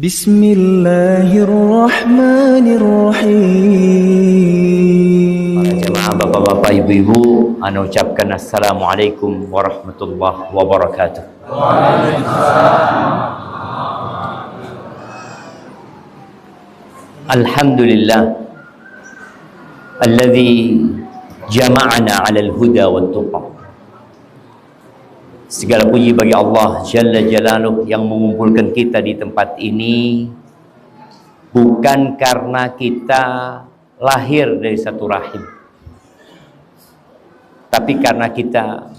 Bismillahirrahmanirrahim. Para jemaah, bapak-bapak, ibu-ibu, ana ucapkan assalamualaikum warahmatullahi wabarakatuh. Alhamdulillah alladzi jama'ana 'alal huda wat tuqa. Segala puji bagi Allah Jalla Jalaluh yang mengumpulkan kita di tempat ini bukan karena kita lahir dari satu rahim, tapi karena kita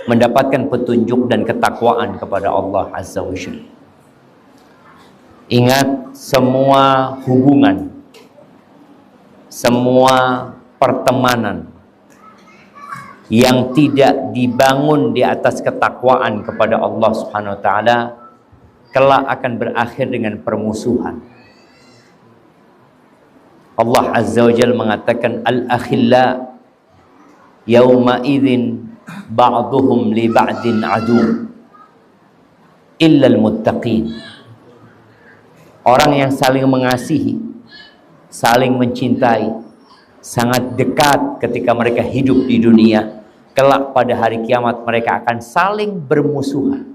mendapatkan petunjuk dan ketakwaan kepada Allah Azza wa Jalla. Ingat, semua hubungan, semua pertemanan yang tidak dibangun di atas ketakwaan kepada Allah Subhanahu wa taala kelak akan berakhir dengan permusuhan. Allah Azza wa Jalla mengatakan al-akhilla yauma idzin ba'dhum li ba'din adu illa al-muttaqin. Orang yang saling mengasihi, saling mencintai, sangat dekat ketika mereka hidup di dunia, kelak pada hari kiamat mereka akan saling bermusuhan,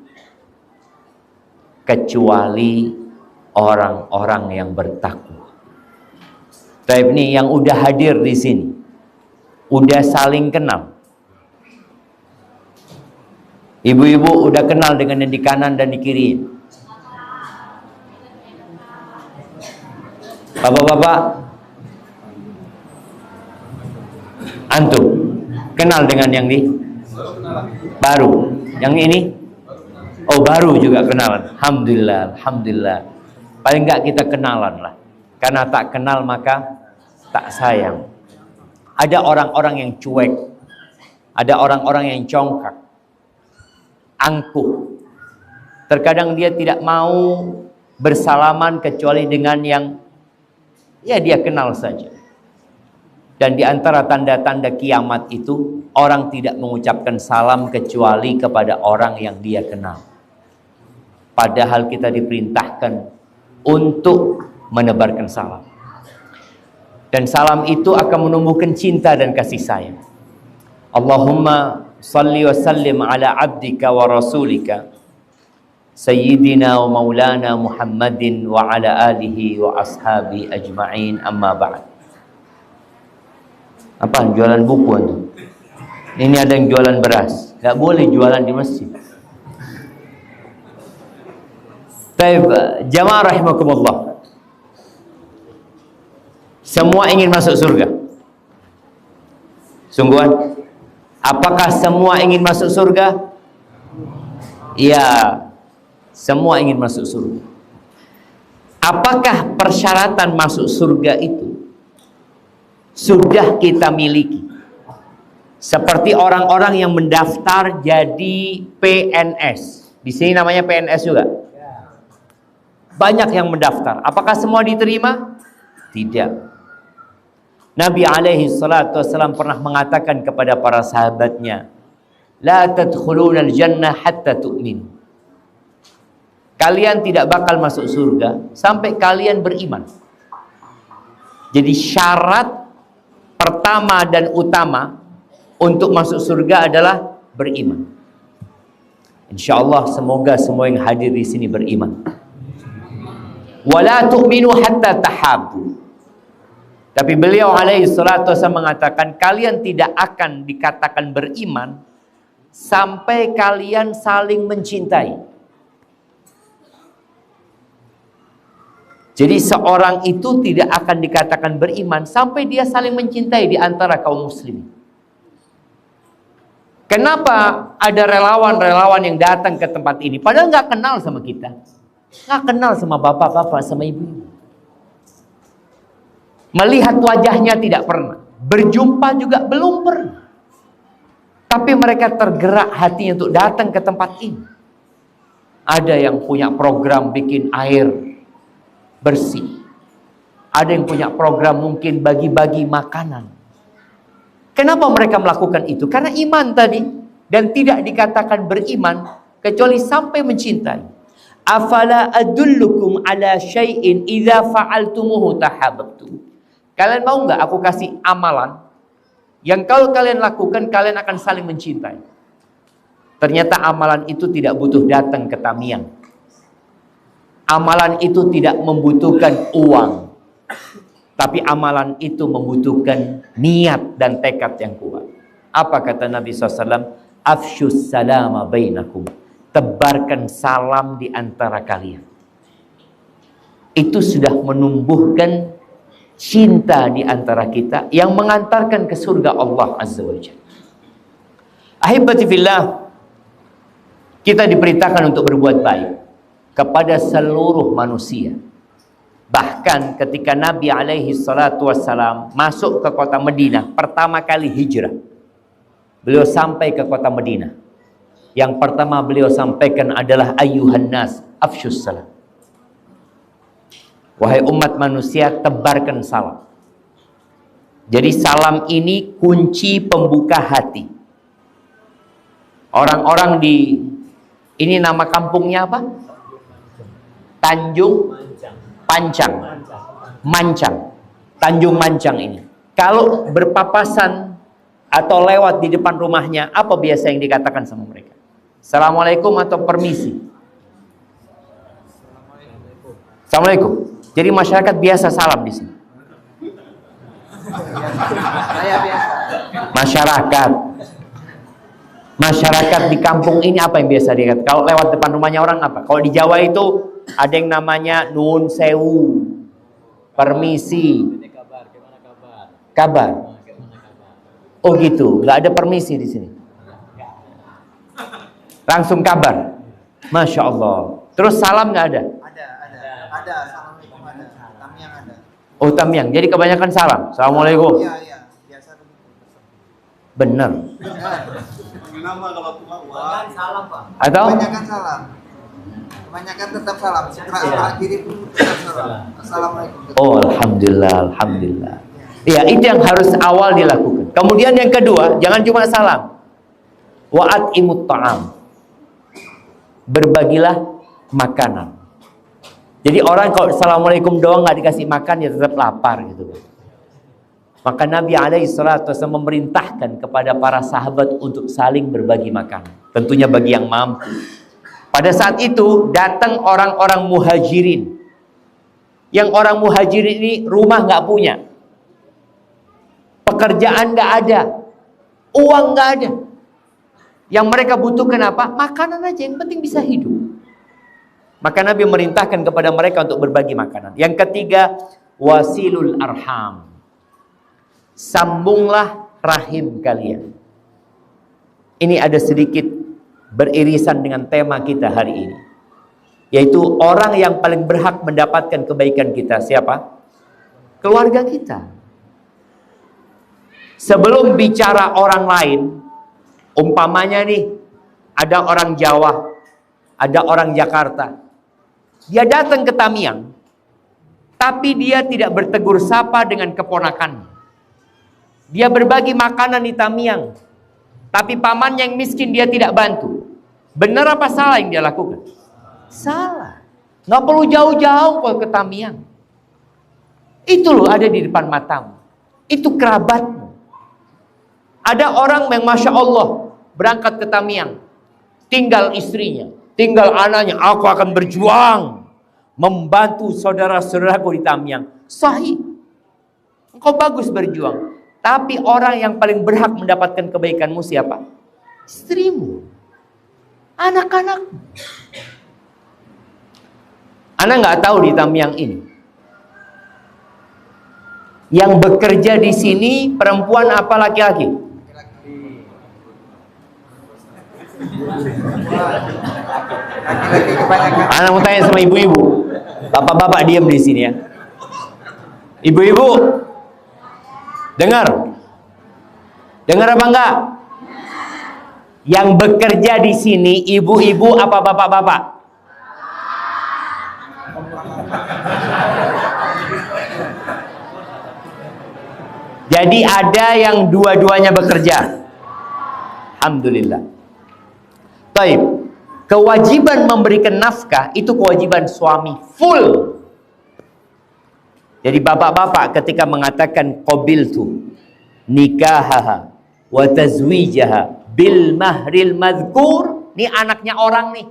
kecuali orang-orang yang bertakwa. Tapi ini yang udah hadir di sini, udah saling kenal. Ibu-ibu udah kenal dengan yang di kanan dan di kiri. Bapak-bapak, antum kenal dengan yang di baru, yang ini oh baru juga kenalan. Alhamdulillah, alhamdulillah. Paling enggak kita kenalan lah, karena tak kenal maka tak sayang. Ada orang-orang yang cuek, ada orang-orang yang congkak, angkuh. Terkadang dia tidak mau bersalaman kecuali dengan yang ya dia kenal saja. Dan di antara tanda-tanda kiamat itu, orang tidak mengucapkan salam kecuali kepada orang yang dia kenal. Padahal kita diperintahkan untuk menebarkan salam. Dan salam itu akan menumbuhkan cinta dan kasih sayang. Allahumma salli wa sallim ala abdika wa rasulika Sayyidina wa maulana Muhammadin wa ala alihi wa ashabi ajma'in, amma ba'd. Apa jualan buku itu? Ini ada yang jualan beras, gak boleh jualan di masjid. Taib, jamaah rahimakumullah, semua ingin masuk surga. Sungguhan, apakah semua ingin masuk surga? Ya, semua ingin masuk surga. Apakah persyaratan masuk surga itu sudah kita miliki? Seperti orang-orang yang mendaftar jadi PNS. Di sini namanya PNS juga. Banyak yang mendaftar. Apakah semua diterima? Tidak. Nabi alaihi salatu wassalam pernah mengatakan kepada para sahabatnya, la tadkhulunal jannah hatta tu'min. Kalian tidak bakal masuk surga sampai kalian beriman. Jadi syarat pertama dan utama untuk masuk surga adalah beriman. Insya Allah semoga semua yang hadir di sini beriman. Wala tu'minu hatta tahabbu. Tapi beliau alaihi salatu wasallam mengatakan kalian tidak akan dikatakan beriman sampai kalian saling mencintai. Jadi seorang itu tidak akan dikatakan beriman sampai dia saling mencintai di antara kaum muslimin. Kenapa ada relawan-relawan yang datang ke tempat ini padahal nggak kenal sama kita, nggak kenal sama bapak-bapak, sama ibu-ibu, melihat wajahnya tidak pernah, berjumpa juga belum pernah, tapi mereka tergerak hatinya untuk datang ke tempat ini. Ada yang punya program bikin air bersih, ada yang punya program mungkin bagi-bagi makanan. Kenapa mereka melakukan itu? Karena iman tadi, dan tidak dikatakan beriman kecuali sampai mencintai. Afala adullukum ala syai'in idza fa'altumuhu tahabbtum. Kalian mau nggak aku kasih amalan yang kalau kalian lakukan kalian akan saling mencintai? Ternyata amalan itu tidak butuh datang ke tamiang. Amalan itu tidak membutuhkan uang. Tapi amalan itu membutuhkan niat dan tekad yang kuat. Apa kata Nabi SAW? Afsyus salama bainakum. Tebarkan salam di antara kalian. Itu sudah menumbuhkan cinta di antara kita yang mengantarkan ke surga Allah Azza wa Jalla. Ahibati fillah, kita diperintahkan untuk berbuat baik kepada seluruh manusia. Bahkan ketika Nabi alaihi salatu wassalam masuk ke kota Madinah, pertama kali hijrah, beliau sampai ke kota Madinah. Yang pertama beliau sampaikan adalah ayyuhan nas afsyus salam. Wahai umat manusia, tebarkan salam. Jadi salam ini kunci pembuka hati. Orang-orang di, ini nama kampungnya apa? Tanjung Pancang, Mancang, Tanjung Mancang ini. Kalau berpapasan atau lewat di depan rumahnya, apa biasa yang dikatakan sama mereka? Assalamualaikum atau permisi? Assalamualaikum. Jadi masyarakat biasa salam di sini. Masyarakat di kampung ini apa yang biasa dikatakan? Kalau lewat depan rumahnya orang apa? Kalau di Jawa itu ada yang namanya nun sewu, permisi, kabar. Oh gitu, nggak ada permisi di sini. Langsung kabar. Masya Allah. Terus salam nggak ada? Ada. Assalamualaikum ada. Tamiang ada. Oh tamiang. Jadi kebanyakan salam. Assalamualaikum. Iya. Biasa begitu. Benar. Nama kalau tukang salam, Pak. Atau? Kebanyakan salam. Kebanyakan tetap salam. Setelah kiri pun tetap salam. Assalamualaikum. Oh alhamdulillah, alhamdulillah. Iya, itu yang harus awal dilakukan. Kemudian yang kedua, jangan cuma salam. Wa'at imut ta'am. Berbagilah makanan. Jadi orang kalau assalamualaikum doang nggak dikasih makan ya tetap lapar gitu. Maka Nabi SAW memerintahkan kepada para sahabat untuk saling berbagi makanan. Tentunya bagi yang mampu. Pada saat itu datang orang-orang muhajirin. Yang orang muhajirin ini rumah nggak punya, pekerjaan nggak ada, uang nggak ada. Yang mereka butuhkan apa? Makanan aja, yang penting bisa hidup. Maka Nabi memerintahkan kepada mereka untuk berbagi makanan. Yang ketiga, wasilul arham. Sambunglah rahim kalian. Ini ada sedikit beririsan dengan tema kita hari ini. Yaitu orang yang paling berhak mendapatkan kebaikan kita. Siapa? Keluarga kita. Sebelum bicara orang lain, umpamanya nih, ada orang Jawa, ada orang Jakarta. Dia datang ke tamiang, tapi dia tidak bertegur sapa dengan keponakannya. Dia berbagi makanan di tamiang, tapi pamannya yang miskin dia tidak bantu. Benar apa salah yang dia lakukan? Salah. Nggak perlu jauh-jauh kalau ke tamiang. Itu loh ada di depan matamu. Itu kerabatmu. Ada orang yang Masya Allah berangkat ke tamiang, tinggal istrinya, tinggal anaknya. Aku akan berjuang membantu saudara-saudaraku di tamiang. Sahih. Engkau bagus berjuang. Tapi orang yang paling berhak mendapatkan kebaikanmu siapa? Istrimu. Anak-anakmu. Anda nggak tahu di tamiang ini. Yang bekerja di sini perempuan apa laki-laki? Laki-laki kebanyakan. Anak mau tanya sama ibu-ibu. Bapak-bapak diam di sini ya. Ibu-ibu, dengar? Dengar apa enggak? Yang bekerja di sini ibu-ibu apa bapak-bapak? Jadi ada yang dua-duanya bekerja. Alhamdulillah. Baik. Kewajiban memberikan nafkah itu kewajiban suami full. Jadi bapak-bapak ketika mengatakan qabiltu nikahaha wa tazwijaha bil mahril madhkur, ini anaknya orang nih.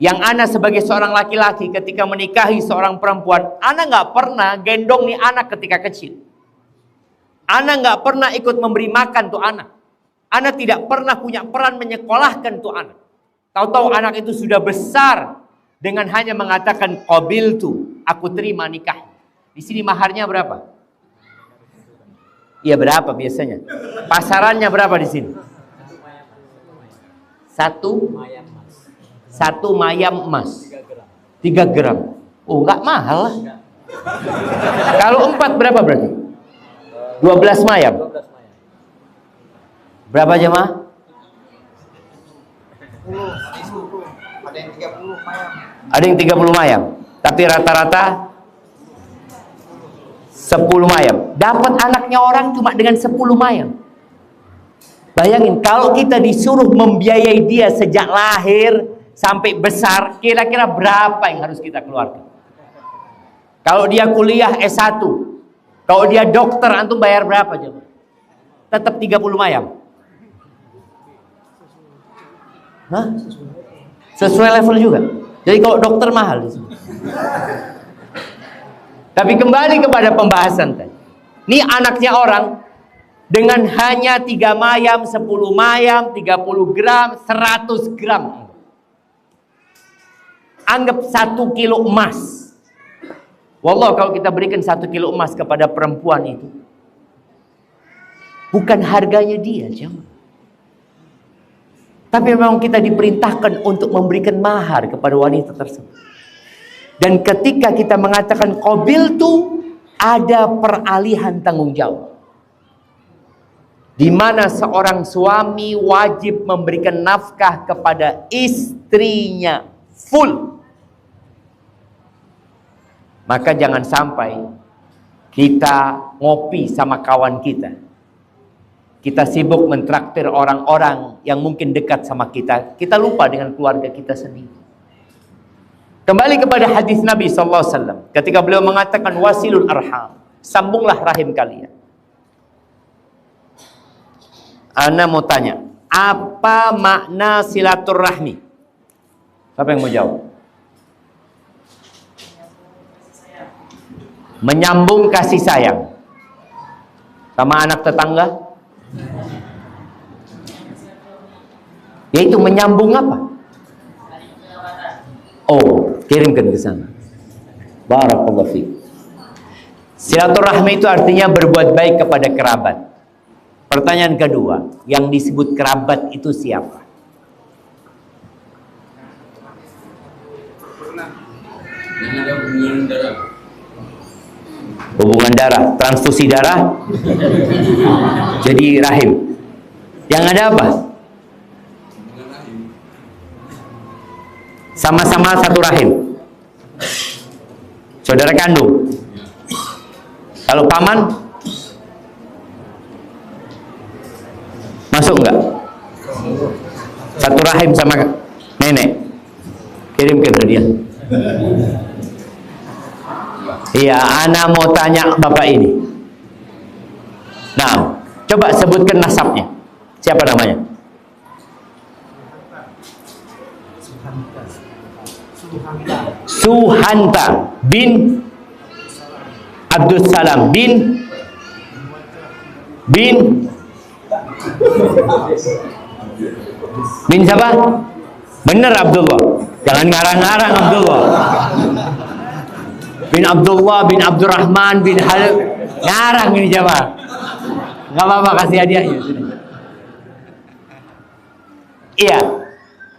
Yang ana sebagai seorang laki-laki ketika menikahi seorang perempuan, ana nggak pernah gendong nih anak ketika kecil. Ana nggak pernah ikut memberi makan tuh anak. Ana tidak pernah punya peran menyekolahkan tuh anak. Tahu-tahu anak itu sudah besar dengan hanya mengatakan qabiltu, aku terima nikah. Di sini maharnya berapa? Iya berapa biasanya? Pasarannya berapa di sini? Satu mayam emas. 3 gram. Oh, nggak mahal lah. Kalau 4 berapa berarti? 12 mayam. Berapa jemaah? Ada yang 30 mayam. Ada yang 30 mayam. Tapi rata-rata 10 mayam. Dapat anaknya orang cuma dengan 10 mayam. Bayangin kalau kita disuruh membiayai dia sejak lahir sampai besar, kira-kira berapa yang harus kita keluarkan? Kalau dia kuliah S1, kalau dia dokter, antum bayar berapa coba? Tetap 30 mayam. Hah? Sesuai level juga. Jadi kalau dokter mahal di sini. Tapi kembali kepada pembahasan tadi. Ini anaknya orang dengan hanya 3 mayam, 10 mayam, 30 gram, 100 gram. Anggap 1 kilo emas. Wallah kalau kita berikan 1 kilo emas kepada perempuan itu, bukan harganya dia, jemaah. Tapi memang kita diperintahkan untuk memberikan mahar kepada wanita tersebut. Dan ketika kita mengatakan qabiltu, ada peralihan tanggung jawab. Di mana seorang suami wajib memberikan nafkah kepada istrinya full. Maka jangan sampai kita ngopi sama kawan kita. Kita sibuk mentraktir orang-orang yang mungkin dekat sama kita. Kita lupa dengan keluarga kita sendiri. Kembali kepada hadis Nabi SAW. Ketika beliau mengatakan wasilul arham. Sambunglah rahim kalian. Ana mau tanya. Apa makna silaturahmi? Siapa yang mau jawab? Menyambung kasih sayang. Sama anak tetangga? Yaitu menyambung apa? Oh, kirimkan ke sana. Barakallahu fiik. Silaturahmi itu artinya berbuat baik kepada kerabat. Pertanyaan kedua, yang disebut kerabat itu siapa? Hubungan darah, transfusi darah, jadi rahim. Yang ada apa? Sama-sama satu rahim. Saudara kandung. Kalau paman, masuk enggak? Satu rahim sama nenek. Kirimkan hadiah. Iya, ana mau tanya bapak ini. Nah, coba sebutkan nasabnya. Siapa namanya? Suhanta bin Abdul Salam bin siapa? Bener Abdullah. Jangan ngarang-ngarang Abdullah. Bin Abdullah bin Abdurrahman bin Halil. Ngarang ini jamaah. Enggak apa-apa, kasih hadiahnya. Iya.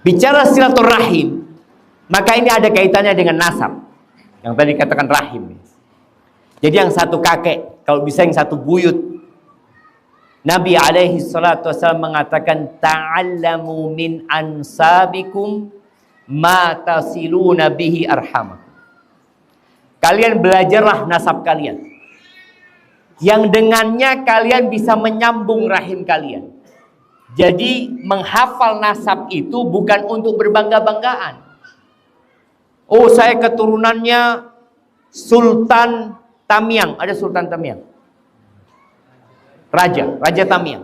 Bicara silaturahim, maka ini ada kaitannya dengan nasab. Yang tadi katakan rahim. Jadi yang satu kakek, kalau bisa yang satu buyut. Nabi alaihi salatu wasallam mengatakan ta'allamu min ansabikum ma tasiluna bihi arhamakum. Kalian belajarlah nasab kalian, yang dengannya kalian bisa menyambung rahim kalian. Jadi menghafal nasab itu bukan untuk berbangga-banggaan. Oh, saya keturunannya Sultan Tamiang. Ada Sultan Tamiang. Raja Tamiang.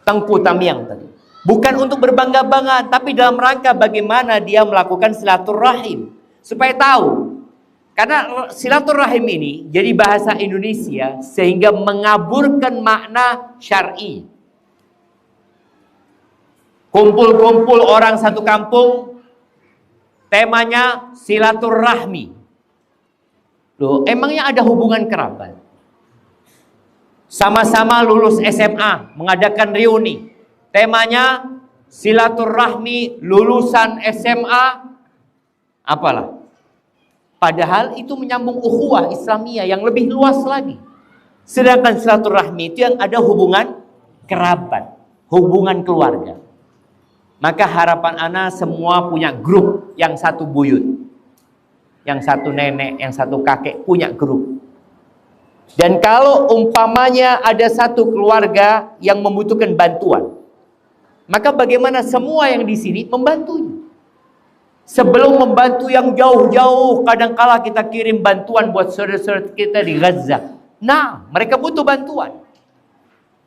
Tengku Tamiang tadi. Bukan untuk berbangga-banggaan, tapi dalam rangka bagaimana dia melakukan silaturahim. Supaya tahu. Karena silaturahim ini jadi bahasa Indonesia sehingga mengaburkan makna syar'i. Kumpul-kumpul orang satu kampung, temanya silaturahmi. Loh, emangnya ada hubungan kerabat? Sama-sama lulus SMA, mengadakan reuni. Temanya silaturahmi lulusan SMA, apalah. Padahal itu menyambung ukhuwah Islamiyah yang lebih luas lagi. Sedangkan silaturahmi itu yang ada hubungan kerabat, hubungan keluarga. Maka harapan ana semua punya grup, yang satu buyut, yang satu nenek, yang satu kakek punya grup. Dan kalau umpamanya ada satu keluarga yang membutuhkan bantuan, maka bagaimana semua yang di sini membantunya. Sebelum membantu yang jauh-jauh, kadangkala kita kirim bantuan buat saudara-saudara kita di Gaza. Nah, mereka butuh bantuan.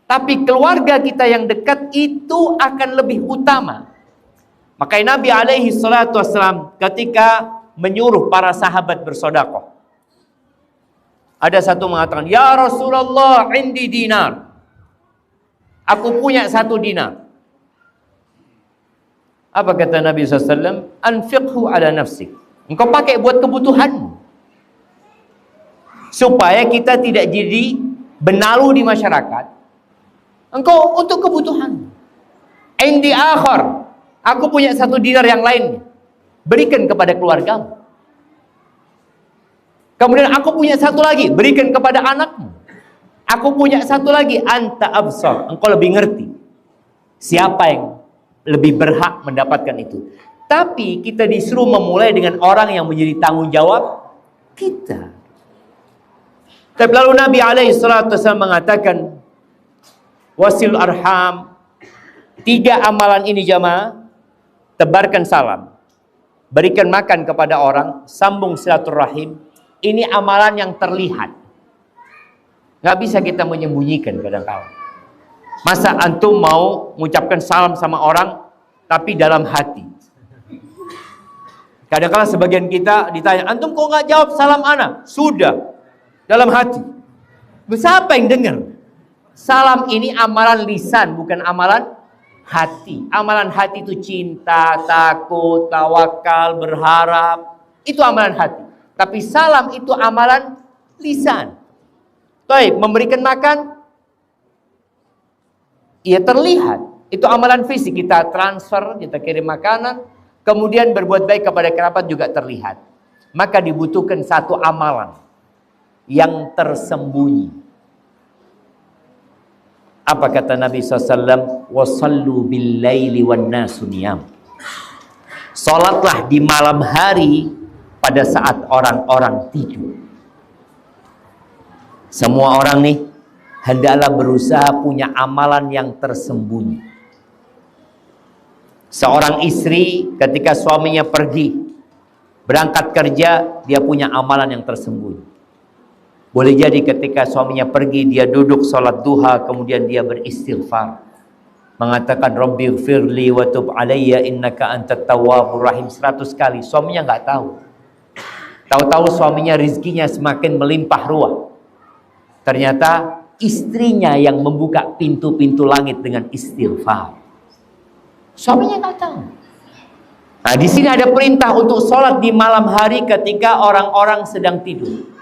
Tapi keluarga kita yang dekat itu akan lebih utama. Makanya Nabi alaihi salatu wassalam ketika menyuruh para sahabat bersedekah. Ada satu mengatakan, "Ya Rasulullah, indi dinar." Aku punya 1 dinar. Apa kata Nabi SAW? Anfiqhu ala nafsik. Engkau pakai buat kebutuhanmu. Supaya kita tidak jadi benalu di masyarakat. Engkau untuk kebutuhan. Indi akhar. Aku punya 1 dinar yang lain. Berikan kepada keluargamu. Kemudian aku punya 1 lagi. Berikan kepada anakmu. Aku punya 1 lagi. Anta absar. Engkau lebih ngerti. Siapa yang lebih berhak mendapatkan itu. Tapi kita disuruh memulai dengan orang yang menjadi tanggung jawab kita. Tapi lalu Nabi alaihissalatu mengatakan, wasil arham. 3 amalan ini jamaah. Tebarkan salam, berikan makan kepada orang, sambung silaturahim. Ini amalan yang terlihat. Nggak bisa kita menyembunyikan kadang-kala. Masa antum mau mengucapkan salam sama orang tapi dalam hati? Kadang-kala sebagian kita ditanya, antum kok nggak jawab salam ana? Sudah, dalam hati. Siapa yang dengar? Salam ini amalan lisan, bukan amalan hati. Amalan hati itu cinta, takut, tawakal, berharap. Itu amalan hati. Tapi salam itu amalan lisan. Baik, memberikan makan, ia terlihat. Itu amalan fisik. Kita transfer, kita kirim makanan. Kemudian berbuat baik kepada kerabat juga terlihat. Maka dibutuhkan 1 amalan yang tersembunyi. Apa kata Nabi SAW? Wasallu bil laili wan nasu niyam. Salatlah di malam hari pada saat orang-orang tidur. Semua orang nih hendaklah berusaha punya amalan yang tersembunyi. Seorang istri ketika suaminya pergi berangkat kerja, dia punya amalan yang tersembunyi. Boleh jadi ketika suaminya pergi, dia duduk sholat duha, kemudian dia beristighfar. Mengatakan, Rabbighfirli wa tub alayya innaka antat tawwabur rahim 100 kali. Suaminya nggak tahu. Tahu-tahu suaminya rizkinya semakin melimpah ruah. Ternyata istrinya yang membuka pintu-pintu langit dengan istighfar. Suaminya nggak tahu. Nah, di sini ada perintah untuk sholat di malam hari ketika orang-orang sedang tidur.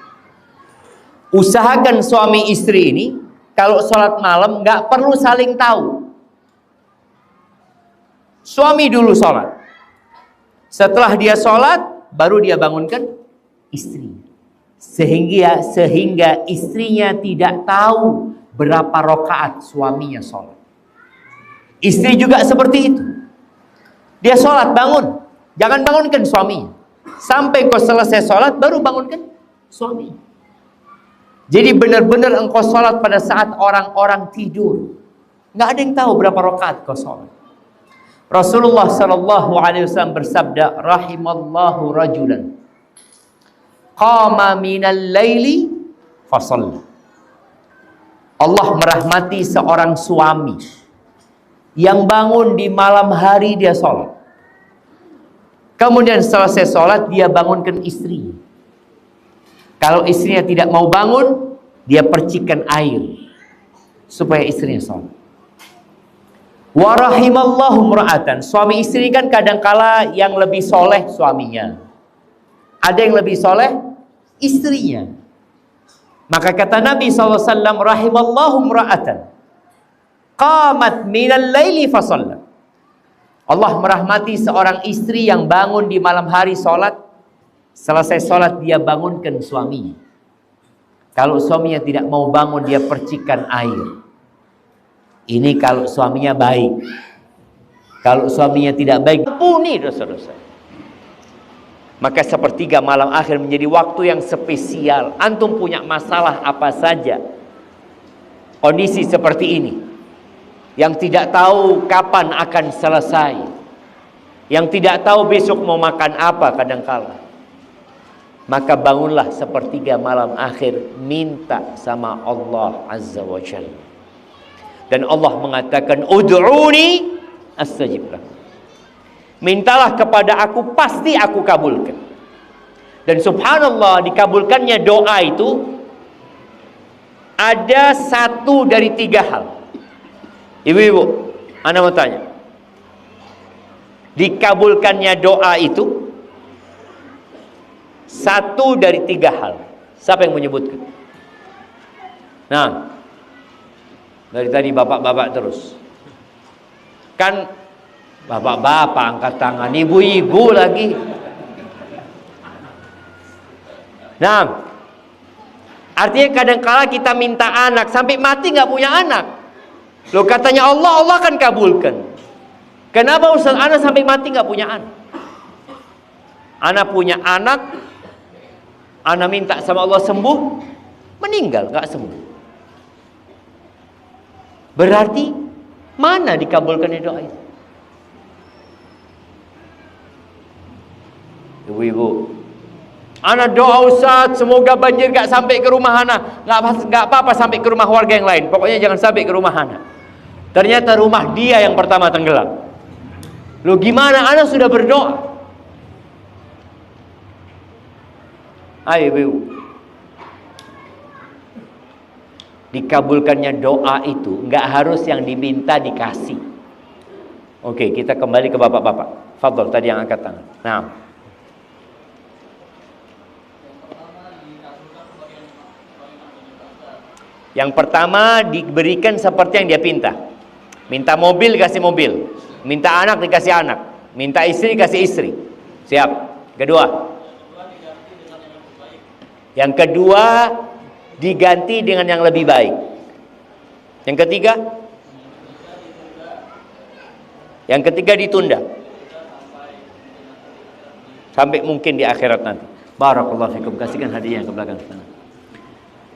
Usahakan suami istri ini kalau sholat malam nggak perlu saling tahu. Suami dulu sholat. Setelah dia sholat, baru dia bangunkan istri. Sehingga istrinya tidak tahu berapa rakaat suaminya sholat. Istri juga seperti itu. Dia sholat, bangun. Jangan bangunkan suaminya. Sampai kau selesai sholat, baru bangunkan suaminya. Jadi benar-benar engkau sholat pada saat orang-orang tidur. Nggak ada yang tahu berapa rakaat kau sholat. Rasulullah sallallahu alaihi wasallam bersabda, rahimallahu rajulan qama minal laili fasalla. Allah merahmati seorang suami yang bangun di malam hari dia sholat. Kemudian selesai sholat dia bangunkan istrinya. Kalau istrinya tidak mau bangun, dia percikan air supaya istrinya sholat. Wa rahimallahu mra'atan. Suami istri kan kadangkala yang lebih soleh suaminya. Ada yang lebih soleh istrinya. Maka kata Nabi SAW, rahimallahu mra'atan qamat minal laili fasalla. Allah merahmati seorang istri yang bangun di malam hari sholat. Selesai sholat dia bangunkan suaminya. Kalau suaminya tidak mau bangun, dia percikan air. Ini kalau suaminya baik. Kalau suaminya tidak baik, ampuni dosa-dosa. Maka sepertiga malam akhir menjadi waktu yang spesial. Antum punya masalah apa saja, kondisi seperti ini, yang tidak tahu kapan akan selesai, yang tidak tahu besok mau makan apa kadangkala, maka bangunlah sepertiga malam akhir, minta sama Allah Azza wa Jalla. Dan Allah mengatakan, ud'uni astajib lakum. Mintalah kepada aku, pasti aku kabulkan. Dan subhanallah, dikabulkannya doa itu ada 1 dari 3 hal. Ibu-ibu, ana mau tanya, dikabulkannya doa itu 1 dari 3 hal. Siapa yang menyebutkan? Nah, dari tadi bapak-bapak terus. Kan bapak-bapak angkat tangan, ibu-ibu lagi. Nah, artinya kadangkala kita minta anak sampai mati nggak punya anak. Loh, katanya Allah, Allah akan kabulkan. Kenapa Ustaz ana sampai mati nggak punya anak? Ana punya anak, ana minta sama Allah sembuh, meninggal nggak sembuh. Berarti mana dikabulkannya doa itu? Ibu-ibu, ana doa Ustaz, semoga banjir gak sampai ke rumah ana. Gak apa-apa sampai ke rumah warga yang lain, pokoknya jangan sampai ke rumah ana. Ternyata rumah dia yang pertama tenggelam. Loh, gimana? Ana sudah berdoa. Ayo ibu, dikabulkannya doa itu nggak harus yang diminta dikasih. Oke, kita kembali ke bapak-bapak. Fadhol tadi yang angkat tangan. Nah, yang pertama diberikan seperti yang dia pinta. Minta mobil dikasih mobil, minta anak dikasih anak, minta istri dikasih istri. Siap. Yang kedua diganti dengan yang lebih baik. Yang ketiga ditunda sampai mungkin di akhirat nanti. Barakallahu fikum, kasihkan hadiah yang ke belakang sana.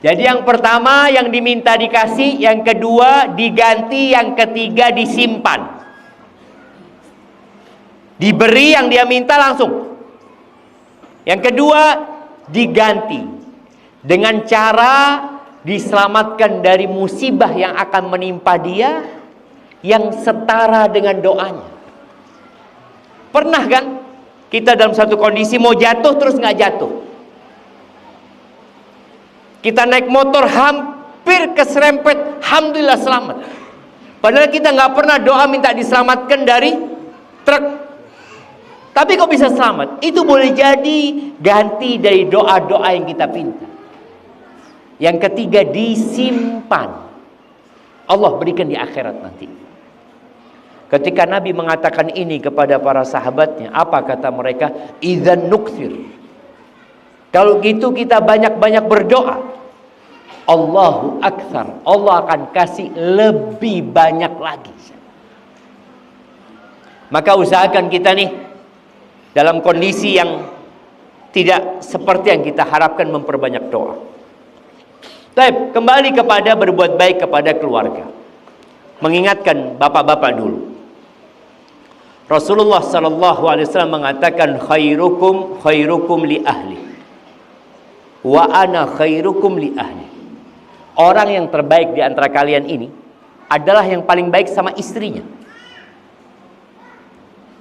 Jadi yang pertama yang diminta dikasih, yang kedua diganti, yang ketiga disimpan. Diberi yang dia minta langsung. Yang kedua diganti dengan cara diselamatkan dari musibah yang akan menimpa dia yang setara dengan doanya. Pernah kan kita dalam satu kondisi mau jatuh terus nggak jatuh? Kita naik motor hampir keserempet, alhamdulillah selamat. Padahal kita nggak pernah doa minta diselamatkan dari truk. Tapi kok bisa selamat? Itu boleh jadi ganti dari doa-doa yang kita pinta. Yang ketiga disimpan. Allah berikan di akhirat nanti. Ketika Nabi mengatakan ini kepada para sahabatnya, apa kata mereka? Idzan nukthir. Kalau gitu kita banyak-banyak berdoa. Allahu aktsar. Allah akan kasih lebih banyak lagi. Maka usahakan kita nih dalam kondisi yang tidak seperti yang kita harapkan memperbanyak doa. Baik, kembali kepada berbuat baik kepada keluarga. mengingatkan bapak-bapak dulu. Rasulullah sallallahu alaihi wasallam mengatakan khairukum khairukum li ahli wa ana khairukum li ahli. Orang yang terbaik di antara kalian ini adalah yang paling baik sama istrinya.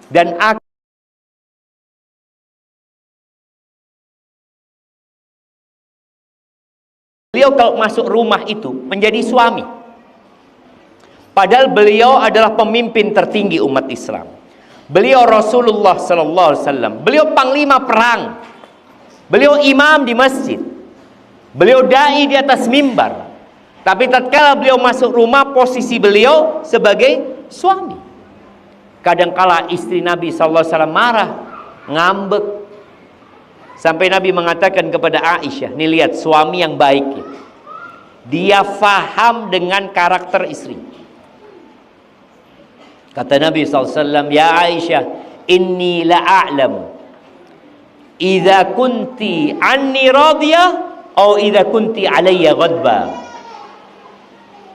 Dan beliau kalau masuk rumah itu menjadi suami. Padahal beliau adalah pemimpin tertinggi umat Islam. Beliau Rasulullah sallallahu alaihi wasallam. Beliau panglima perang. Beliau imam di masjid. Beliau dai di atas mimbar. Tapi tatkala beliau masuk rumah, posisi beliau sebagai suami. Kadangkala istri Nabi sallallahu alaihi wasallam marah, ngambek. Sampai Nabi mengatakan kepada Aisyah, nih lihat suami yang baik ya. Dia faham dengan karakter istri. Kata Nabi SAW, ya Aisyah, inni la'a'lam idza kunti anni radiyah atau idza kunti alayya ghadba.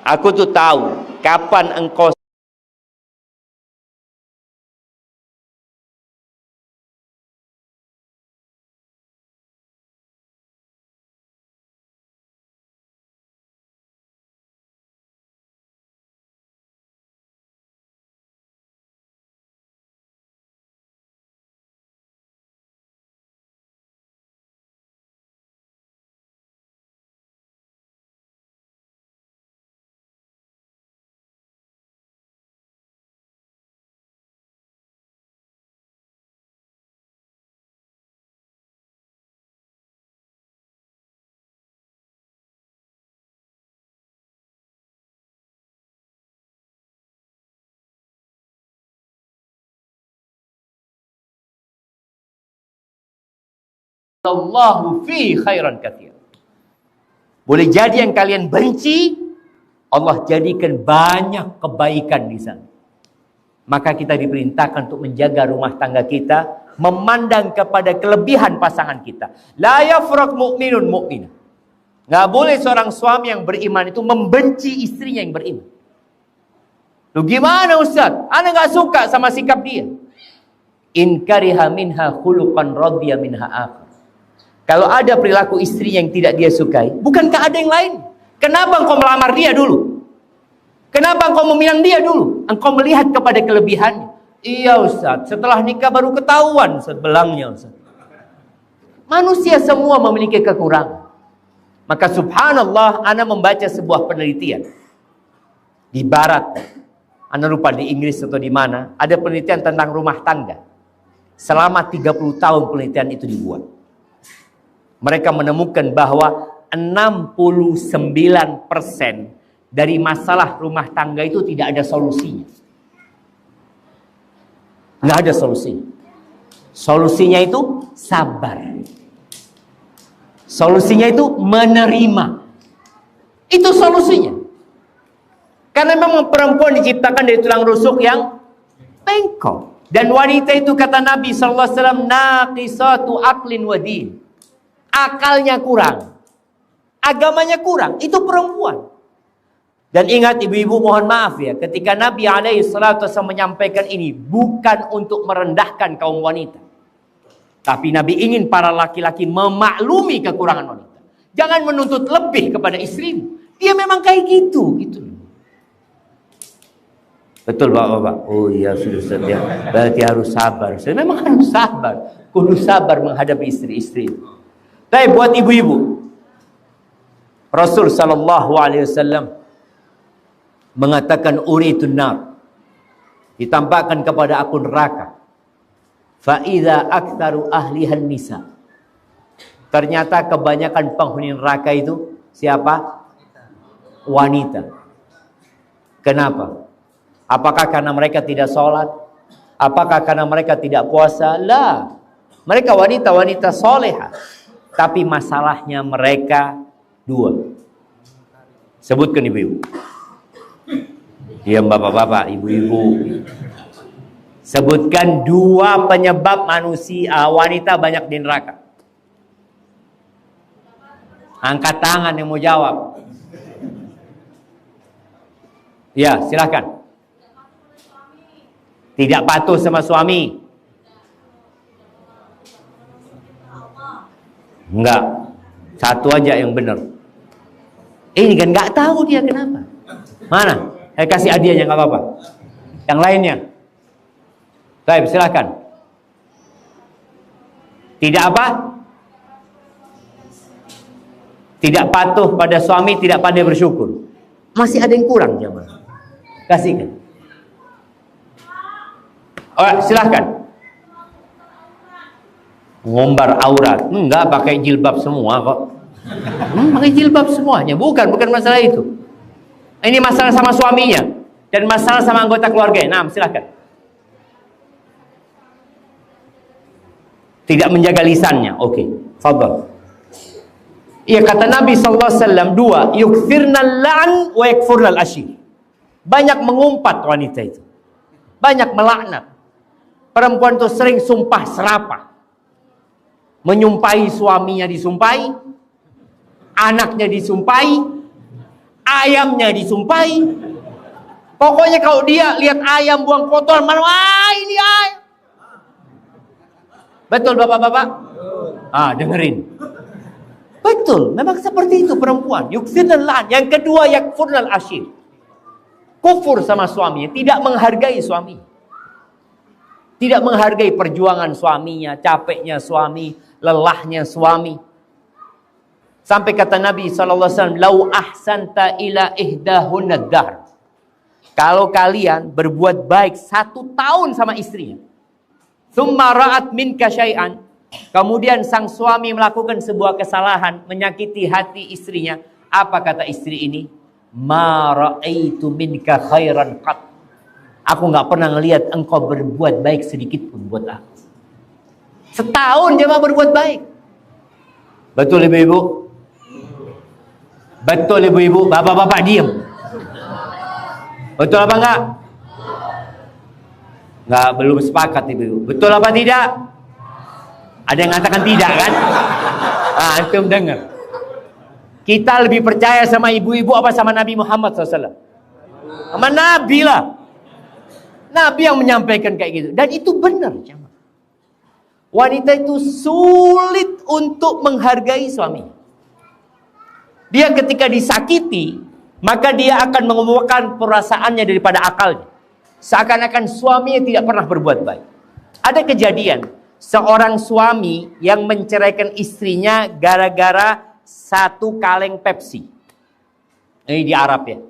Aku tuh tahu kapan engkau Allahu fi khairan katsir. Boleh jadi yang kalian benci, Allah jadikan banyak kebaikan di sana. Maka kita diperintahkan untuk menjaga rumah tangga kita, memandang kepada kelebihan pasangan kita. La yafraq mu'minun mu'minah. Nggak boleh seorang suami yang beriman itu membenci istrinya yang beriman. Lu gimana Ustaz? Ana nggak suka sama sikap dia. In kariha minha khuluqan radiya minha akhar. Kalau ada perilaku istri yang tidak dia sukai, bukankah ada yang lain? Kenapa engkau melamar dia dulu? Kenapa engkau meminang dia dulu? Engkau melihat kepada kelebihannya. Iya Ustaz, setelah nikah baru ketahuan sebelangnya Ustaz. Manusia semua memiliki kekurangan. Maka subhanallah, ana membaca sebuah penelitian. Di barat, ana lupa di Inggris atau di mana, ada penelitian tentang rumah tangga. Selama 30 tahun penelitian itu dibuat. Mereka menemukan bahwa 69% dari masalah rumah tangga itu tidak ada solusinya. Nggak ada solusi. Solusinya itu sabar. Solusinya itu menerima. Itu solusinya. Karena memang perempuan diciptakan dari tulang rusuk yang bengkok. Dan wanita itu kata Nabi SAW, naqisatu aqlin wa din. Akalnya kurang, agamanya kurang, itu perempuan. Dan ingat ibu-ibu, mohon maaf ya, ketika Nabi SAW menyampaikan ini bukan untuk merendahkan kaum wanita, tapi Nabi ingin para laki-laki memaklumi kekurangan wanita. Jangan menuntut lebih kepada istrimu, dia memang kayak gitu. Betul bapak-bapak? Oh iya sudah ya. Berarti harus sabar. Saya memang harus sabar, kudu sabar menghadapi istri-istri. Tapi buat ibu-ibu, Rasul sallallahu alaihi wasallam mengatakan uritun nar, ditampakkan kepada aku neraka. Fa idza aktsaru ahlihan nisa. Ternyata kebanyakan penghuni neraka itu siapa? Wanita. Kenapa? Apakah karena mereka tidak sholat? Apakah karena mereka tidak puasa? La. Mereka wanita-wanita solehah. Tapi masalahnya mereka dua. Sebutkan ibu-ibu. Diam bapak-bapak, ibu-ibu. Sebutkan dua penyebab manusia wanita banyak di neraka. Angkat tangan yang mau jawab. Ya, silakan. Tidak patuh sama suami. Enggak. Satu aja yang benar. Ini kan nggak tahu dia kenapa. Mana? Saya kasih hadiahnya nggak apa-apa. Yang lainnya. Baik, silakan. Tidak apa? Tidak patuh pada suami, tidak pandai bersyukur. Masih ada yang kurang jemaah. Kasihkan. Oh, silakan. Ngombar aurat. Enggak, pakai jilbab semua kok. Pakai jilbab semuanya. Bukan masalah itu. Ini masalah sama suaminya dan masalah sama anggota keluarga. Nah, silakan. Tidak menjaga lisannya. Oke, fadhal. Iya, kata Nabi sallallahu alaihi wasallam, dua, yukthirnal la'n wa yakfurnal ashir. Banyak mengumpat wanita itu. Banyak melaknat. Perempuan itu sering sumpah serapah. Menyumpahi suaminya disumpahi, anaknya disumpahi, ayamnya disumpahi. Pokoknya kalau dia lihat ayam buang kotor, wah ini ayam. Betul bapak-bapak? Dengerin. Betul, memang seperti itu perempuan. Yuksinal lan. Yang kedua, yakfurnal ashir. Kufur sama suaminya, tidak menghargai suami. Tidak menghargai perjuangan suaminya, capeknya suami, lelahnya suami. Sampai kata Nabi SAW, lau ahsanta ila ihdahunad dahr. Kalau kalian berbuat baik 1 tahun sama istrinya, thumma ra'at minka syai'an, kemudian sang suami melakukan sebuah kesalahan, menyakiti hati istrinya, apa kata istri ini? Ma ra'aitu minka khairan qat. Aku nggak pernah ngelihat engkau berbuat baik sedikit pun buat aku. Setahun dia mau berbuat baik. Betul ibu-ibu? Betul ibu-ibu? Bapak-bapak diam. Betul apa enggak? Enggak, belum sepakat ibu-ibu. Betul apa tidak? Ada yang mengatakan tidak kan? Antum dengar. Kita lebih percaya sama ibu-ibu apa sama Nabi Muhammad SAW? Sama Nabi lah. Nabi yang menyampaikan kayak gitu. Dan itu benar. Wanita itu sulit untuk menghargai suami. Dia ketika disakiti, maka dia akan mengemukakan perasaannya daripada akalnya. Seakan-akan suaminya tidak pernah berbuat baik. Ada kejadian, seorang suami yang menceraikan istrinya gara-gara 1 kaleng Pepsi. Ini di Arab ya.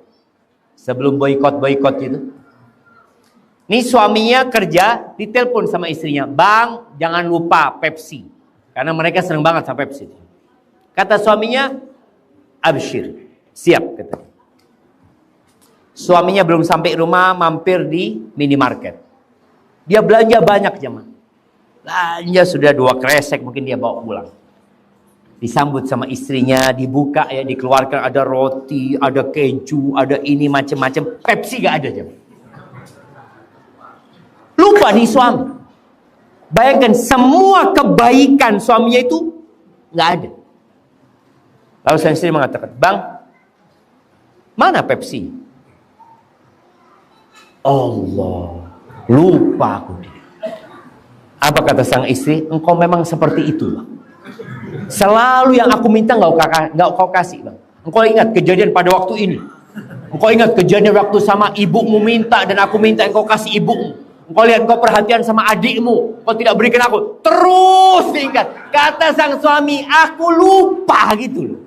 Sebelum boikot gitu. Ini suaminya kerja, ditelepon sama istrinya, "Bang, jangan lupa Pepsi." Karena mereka senang banget sama Pepsi. Kata suaminya, "Absyir." Siap, kata. Suaminya belum sampai rumah, mampir di minimarket. Dia belanja banyak jemaah. Belanja sudah 2 kresek mungkin dia bawa pulang. Disambut sama istrinya, dibuka ya, dikeluarkan ada roti, ada keju, ada ini macam-macam. Pepsi gak ada jemaah. Lupa nih suami. Bayangkan semua kebaikan suaminya itu nggak ada. Lalu sang istri mengatakan, "Bang, mana Pepsi?" Allah, lupa aku. Apa kata sang istri? "Engkau memang seperti itu, Bang. Selalu yang aku minta nggak kau kasih, Bang. Engkau ingat kejadian pada waktu ini. Engkau ingat kejadian waktu sama ibumu minta dan aku minta engkau kasih ibumu. Engkau lihat kau perhatian sama adikmu, kau tidak berikan aku." Terus diingat. Kata sang suami, "Aku lupa gitu loh."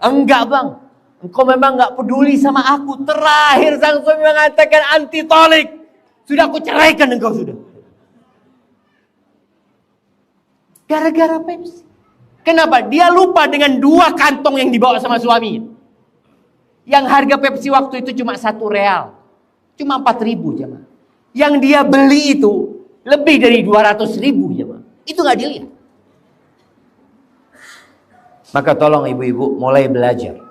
"Enggak Bang, engkau memang enggak peduli sama aku." Terakhir sang suami mengatakan, "Anti tolik. Sudah aku ceraikan engkau sudah." Gara-gara Pepsi. Kenapa? Dia lupa dengan 2 kantong yang dibawa sama suaminya. Yang harga Pepsi waktu itu cuma 1 real. Cuma 4.000 jemaah. Yang dia beli itu lebih dari 200.000 jemaah. Itu nggak dilihat. Maka tolong ibu-ibu mulai belajar.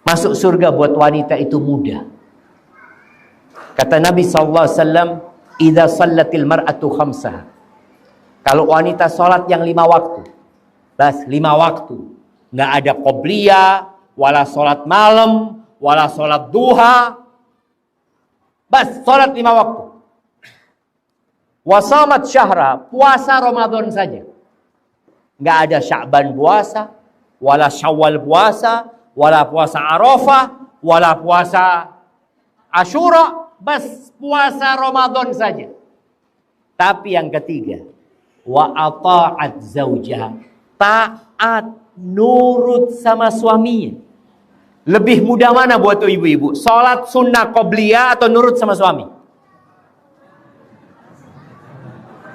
Masuk surga buat wanita itu mudah. Kata Nabi SAW, "Idza shallatil mar'atu khamsaha." Kalau wanita sholat yang 5 waktu. Bas 5 waktu. Nggak ada qobliyah, wala sholat malam, wala sholat duha. Bas, sholat 5 waktu. Wasamat syahra, puasa Ramadan saja. Nggak ada Sya'ban puasa, wala Syawal puasa, wala puasa Arafah, wala puasa Asyura, bas puasa Ramadan saja. Tapi yang ketiga, wa ata'at zaujaha, taat nurut sama suaminya. Lebih mudah mana buat ibu-ibu? Salat sunnah qobliyah atau nurut sama suami?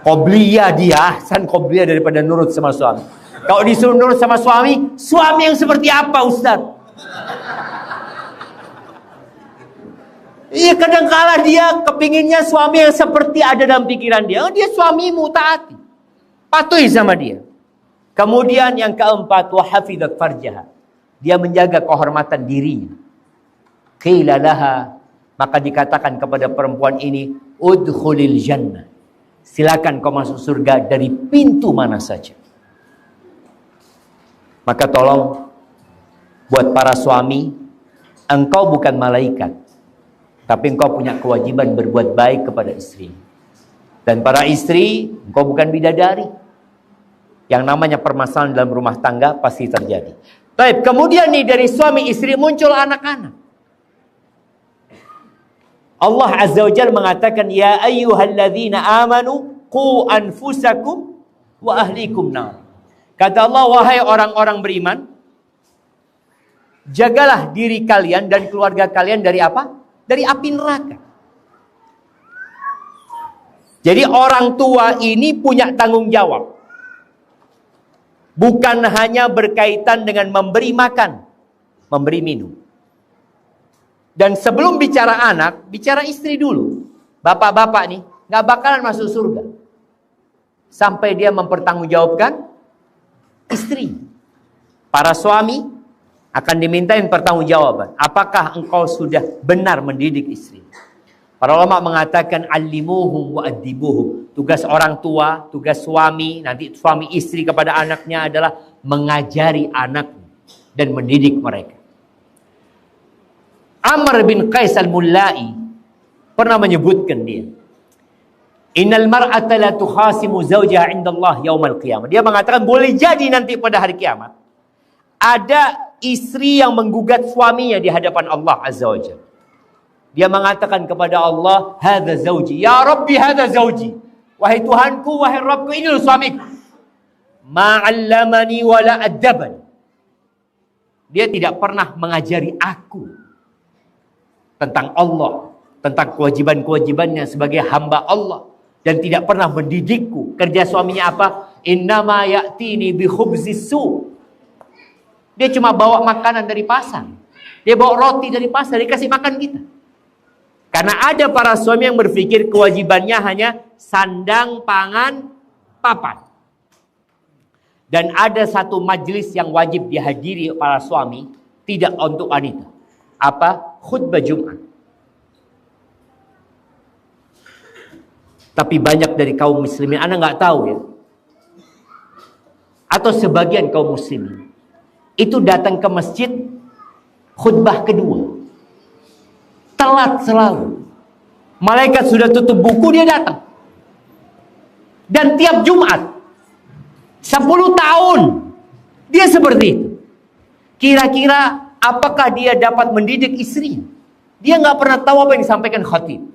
Qobliyah dia, ahsan qobliyah daripada nurut sama suami. Kalau disuruh nurut sama suami, suami yang seperti apa, Ustaz? Iya, kadang-kala dia kepinginnya suami yang seperti ada dalam pikiran dia. Oh, dia suamimu, taati. Patuhi sama dia. Kemudian yang keempat, wa hafizat farjaha. Dia menjaga kehormatan dirinya. Qila laha, maka dikatakan kepada perempuan ini, udkhulil jannah. Silakan kau masuk surga dari pintu mana saja. Maka tolong, buat para suami, engkau bukan malaikat, tapi engkau punya kewajiban berbuat baik kepada istri. Dan para istri, engkau bukan bidadari. Yang namanya permasalahan dalam rumah tangga pasti terjadi. Baik, kemudian nih dari suami istri muncul anak-anak. Allah Azza wa Jalla mengatakan, ya ayyuhalladzina amanu qu anfusakum wa ahlikum nar. Kata Allah, wahai orang-orang beriman, jagalah diri kalian dan keluarga kalian dari apa? Dari api neraka. Jadi orang tua ini punya tanggung jawab. Bukan hanya berkaitan dengan memberi makan, memberi minum. Dan sebelum bicara anak, bicara istri dulu. Bapak-bapak nih, gak bakalan masuk surga sampai dia mempertanggungjawabkan istri. Para suami akan dimintain pertanggungjawaban. Apakah engkau sudah benar mendidik istri? Para ulama mengatakan, allimuhum wa addibuhum. Tugas orang tua, tugas suami, nanti suami istri kepada anaknya adalah mengajari anak dan mendidik mereka. Amr bin Qais al-Mullai pernah menyebutkan dia, innal mar'ata la tukhasimu zawjaha 'inda Allah yaumal qiyamah. Dia mengatakan boleh jadi nanti pada hari kiamat ada istri yang menggugat suaminya di hadapan Allah Azza wa Jalla. Dia mengatakan kepada Allah, hadza zawji, ya Rabbi hadza zawji. Wahai Tuhanku, wahai Rabbku, ini loh suamiku. Ma'allamani wa la addabani. Dia tidak pernah mengajari aku tentang Allah, tentang kewajiban-kewajibannya sebagai hamba Allah, dan tidak pernah mendidikku. Kerja suaminya apa? Innama ya'tini bi khubzis su. Dia cuma bawa makanan dari pasar. Dia bawa roti dari pasar, dia kasih makan kita. Karena ada para suami yang berpikir kewajibannya hanya sandang, pangan, papan. Dan ada satu majelis yang wajib dihadiri para suami, tidak untuk wanita. Apa? Khutbah Jumat. Tapi banyak dari kaum muslimin, Anda nggak tahu ya, atau sebagian kaum muslimin itu datang ke masjid khutbah kedua, telat selalu. Malaikat sudah tutup buku, dia datang. Dan tiap Jumat 10 tahun dia seperti itu. Kira-kira apakah dia dapat mendidik istrinya? Dia nggak pernah tahu apa yang disampaikan khatib.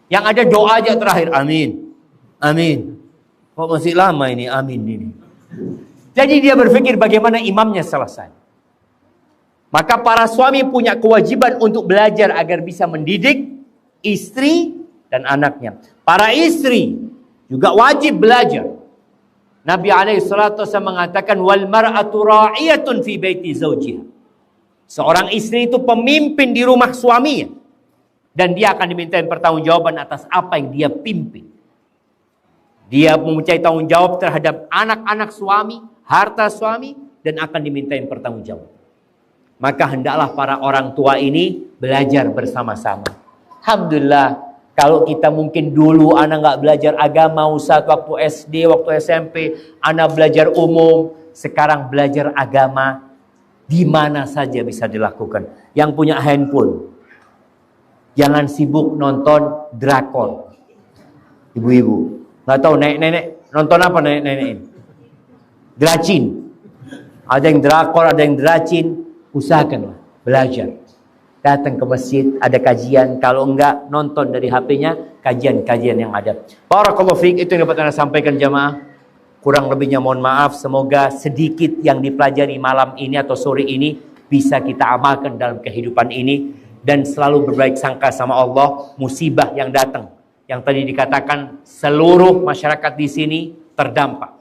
Yang ada doa aja terakhir, amin, amin. Kok masih lama ini, amin ini. Jadi dia berpikir bagaimana imamnya selesai. Maka para suami punya kewajiban untuk belajar agar bisa mendidik istri dan anaknya. Para istri juga wajib belajar. Nabi SAW mengatakan, wal mar'atu ra'iyatun fi baiti zawjiha. Seorang istri itu pemimpin di rumah suaminya. Dan dia akan dimintain pertanggungjawaban atas apa yang dia pimpin. Dia mencari tanggung jawab terhadap anak-anak suami, harta suami, dan akan dimintain pertanggungjawaban. Maka hendaklah para orang tua ini belajar bersama-sama. Alhamdulillah, kalau kita mungkin dulu anak nggak belajar agama, Ustaz, waktu SD, waktu SMP, anak belajar umum, sekarang belajar agama. Di mana saja bisa dilakukan. Yang punya handphone, jangan sibuk nonton drakor. Ibu-ibu, nggak tahu nenek-nenek nonton apa nenek-nenek ini? Dracin. Ada yang drakor, ada yang dracin. Usahakanlah belajar. Datang ke masjid, ada kajian. Kalau enggak, nonton dari HP-nya kajian-kajian yang ada. Barakallahu fiik, itu yang dapat Anda sampaikan jamaah. Kurang lebihnya mohon maaf. Semoga sedikit yang dipelajari malam ini atau sore ini bisa kita amalkan dalam kehidupan ini. Dan selalu berbaik sangka sama Allah. Musibah yang datang, yang tadi dikatakan seluruh masyarakat di sini terdampak.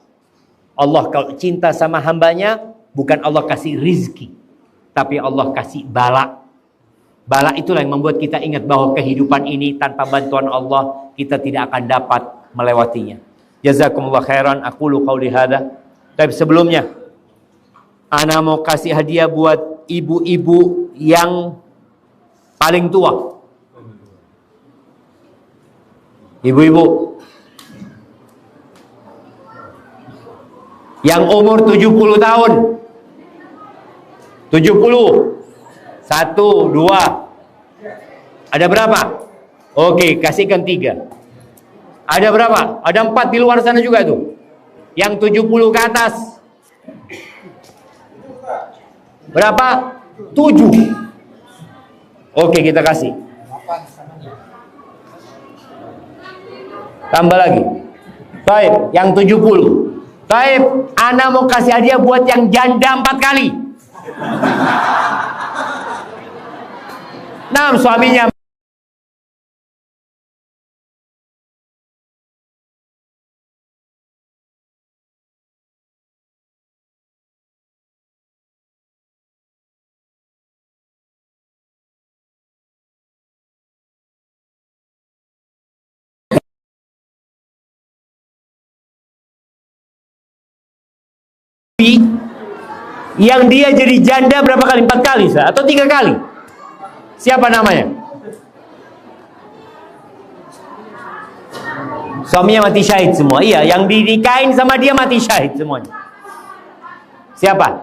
Allah kalau cinta sama hambanya, bukan Allah kasih rizki, tapi Allah kasih bala. Bala itulah yang membuat kita ingat bahwa kehidupan ini tanpa bantuan Allah kita tidak akan dapat melewatinya. Jazakumullah khairan. Aqulu qauli hadza. Tapi sebelumnya ana mau kasih hadiah buat ibu-ibu yang paling tua. Ibu-ibu yang umur 70 tahun. 70. 1, 2. Ada berapa? Oke, kasihkan 3. Ada berapa? Ada 4 di luar sana juga tuh. Yang 70 ke atas. Berapa? 7. Oke, kita kasih. Tambah lagi. Baik, yang 70. Baik, ana mau kasih hadiah buat yang janda 4 kali. Nah, suaminya yang dia jadi janda berapa kali? 4 kali atau 3 kali? Siapa namanya? Suaminya mati syahid semua. Iya, yang dinikahin sama dia mati syahid semuanya. Siapa?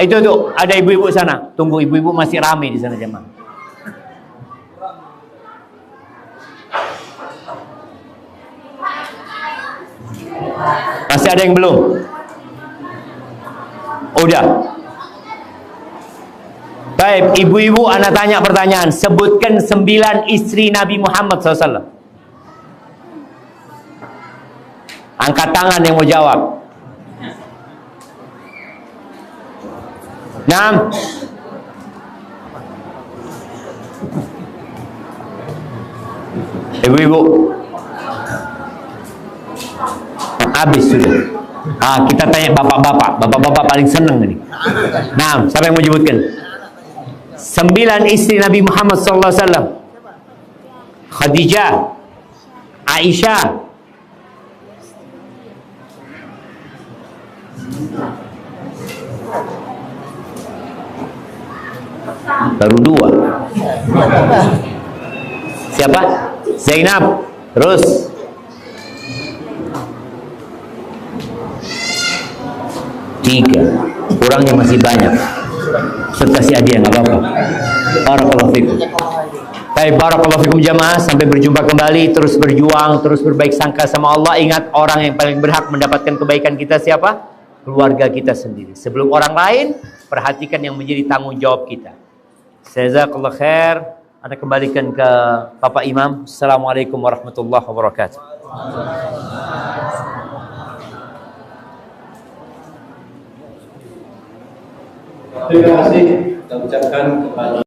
Itu tuh, ada ibu-ibu sana. Tunggu, ibu-ibu masih ramai di sana jemaah. Masih ada yang belum? Udah. Baik, ibu-ibu, anak tanya pertanyaan. Sebutkan 9 istri Nabi Muhammad SAW. Angkat tangan yang mau jawab. 6. Ibu-ibu. Habis sudah. Kita tanya bapak-bapak. Bapak-bapak paling senang ini. Nah, siapa yang mau sebutkan? 9 istri Nabi Muhammad SAW. Khadijah, Aisyah, baru 2. Siapa? Zainab. Terus tiga, kurangnya masih banyak. Serta si hadiah nggak apa-apa. Barakallahu fikum. Baik, barakallahu fikum jamaah. Sampai berjumpa kembali. Terus berjuang, terus berbaik sangka sama Allah. Ingat, orang yang paling berhak mendapatkan kebaikan kita siapa? Keluarga kita sendiri. Sebelum orang lain, perhatikan yang menjadi tanggung jawab kita. Jazakallahu khair. Anda kembalikan ke Bapak Imam. Assalamualaikum warahmatullahi wabarakatuh. Terima kasih kita ucapkan kepada